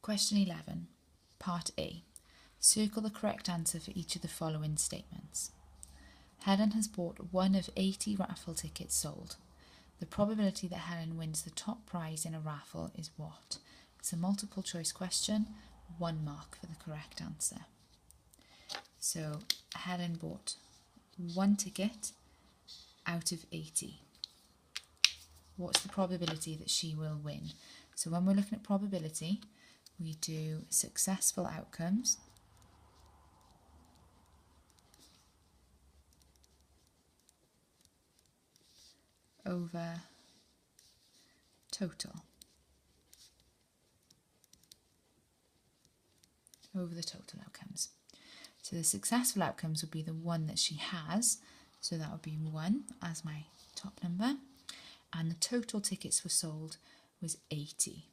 Question 11, Part A. Circle the correct answer for each of the following statements. Helen has bought one of 80 raffle tickets sold. The probability that Helen wins the top prize in a raffle is what? It's a multiple choice question, 1 mark for the correct answer. So Helen bought 1 ticket out of 80. What's the probability that she will win? So when we're looking at probability, we do successful outcomes over total, over the total outcomes. So the successful outcomes would be the one that she has, so that would be 1 as my top number, and the total tickets were sold was 80.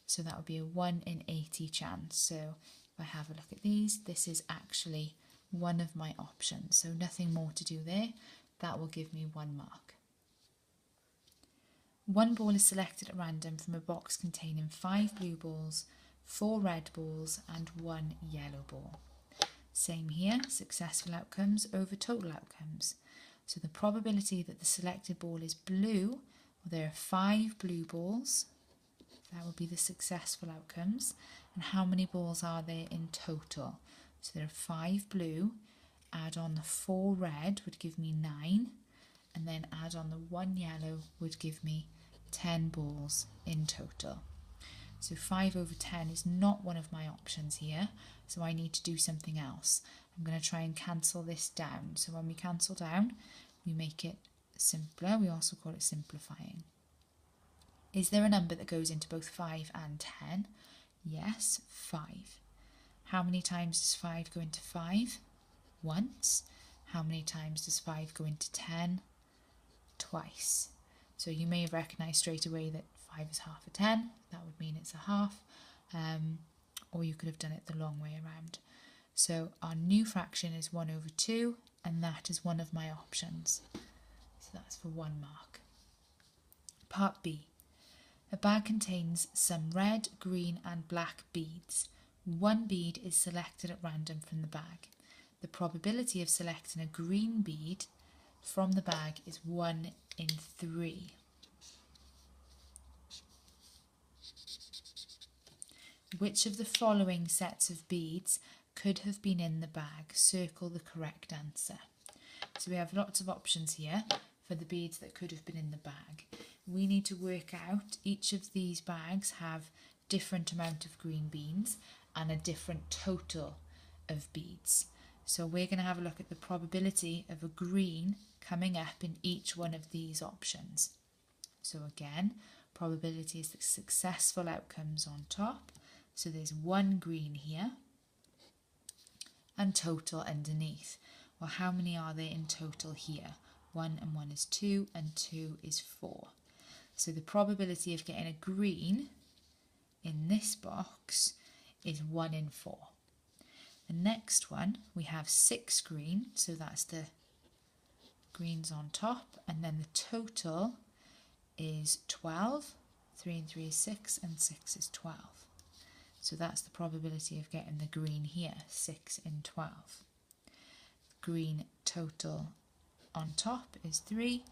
So that would be a 1 in 80 chance. So if I have a look at these, this is actually one of my options, so nothing more to do there. That will give me 1 mark. 1 ball is selected at random from a box containing 5 blue balls, 4 red balls and 1 yellow ball. Same here, successful outcomes over total outcomes. So the probability that the selected ball is blue, well, there are 5 blue balls, that would be the successful outcomes. And how many balls are there in total? So there are 5 blue, add on the 4 red would give me 9, and then add on the 1 yellow would give me 10 balls in total. So 5 over 10 is not one of my options here, so I need to do something else. I'm going to try and cancel this down. So when we cancel down, we make it simpler. We also call it simplifying. Is there a number that goes into both 5 and 10? Yes, 5. How many times does 5 go into 5? Once. How many times does 5 go into 10? Twice. So you may have recognised straight away that 5 is half a 10. That would mean it's a half. Or you could have done it the long way around. So our new fraction is 1 over 2, and that is one of my options. So that's for 1 mark. Part B. A bag contains some red, green and black beads. 1 bead is selected at random from the bag. The probability of selecting a green bead from the bag is 1 in 3. Which of the following sets of beads could have been in the bag? Circle the correct answer. So we have lots of options here for the beads that could have been in the bag. We need to work out each of these bags have different amount of green beans and a different total of beads. So we're going to have a look at the probability of a green coming up in each one of these options. So again, probability is the successful outcomes on top. So there's 1 green here and total underneath. Well, how many are there in total here? 1 and 1 is 2 and 2 is 4. So the probability of getting a green in this box is 1 in 4. The next one, we have 6 green, so that's the greens on top, and then the total is 12. 3 and 3 is 6 and 6 is 12. So that's the probability of getting the green here, 6 in 12. Green total on top is 3,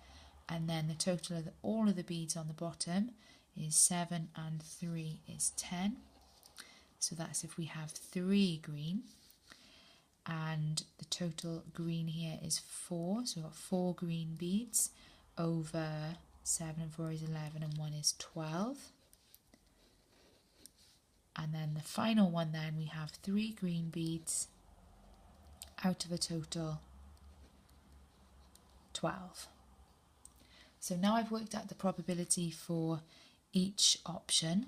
and then the total of all of the beads on the bottom is 7 and 3 is 10. So that's if we have 3 green, and the total green here is 4, so we've got 4 green beads over 7 and 4 is 11 and 1 is 12. And then the final one then, we have 3 green beads out of a total 12. So now I've worked out the probability for each option.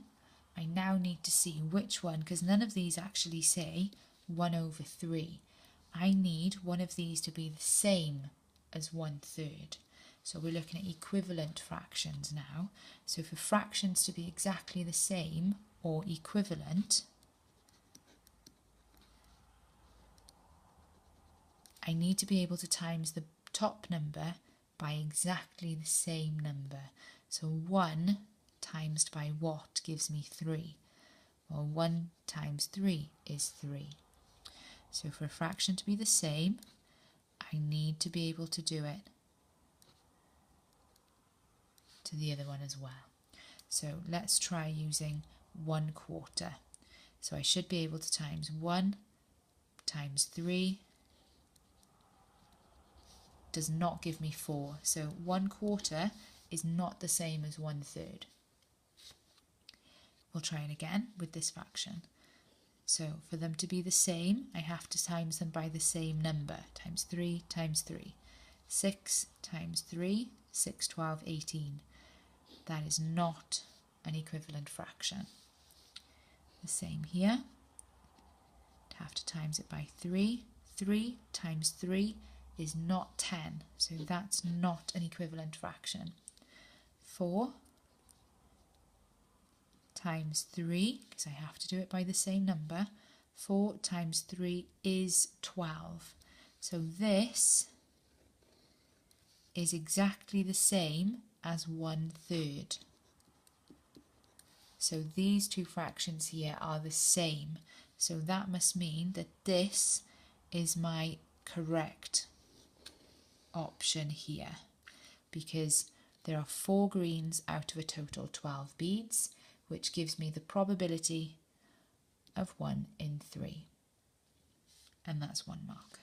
I now need to see which one, because none of these actually say 1 over 3. I need one of these to be the same as 1/3. So we're looking at equivalent fractions now. So for fractions to be exactly the same or equivalent, I need to be able to times the top number by exactly the same number. So 1 times by what gives me 3. Well, 1 times 3 is 3. So for a fraction to be the same, I need to be able to do it to the other one as well. So let's try using 1/4. So I should be able to times 1 times 3 does not give me 4. So 1/4 is not the same as 1/3. We'll try it again with this fraction. So for them to be the same, I have to times them by the same number, times 3 times 3. 6 times 3, 6, 12, 18. That is not an equivalent fraction. The same here. I'd have to times it by 3. 3 times 3 is not 10, so that's not an equivalent fraction. 4 times 3, because I have to do it by the same number, 4 times 3 is 12. So this is exactly the same as 1/3. So these two fractions here are the same. So that must mean that this is my correct option here, because there are 4 greens out of a total 12 beads, which gives me the probability of 1 in 3. And that's 1 mark.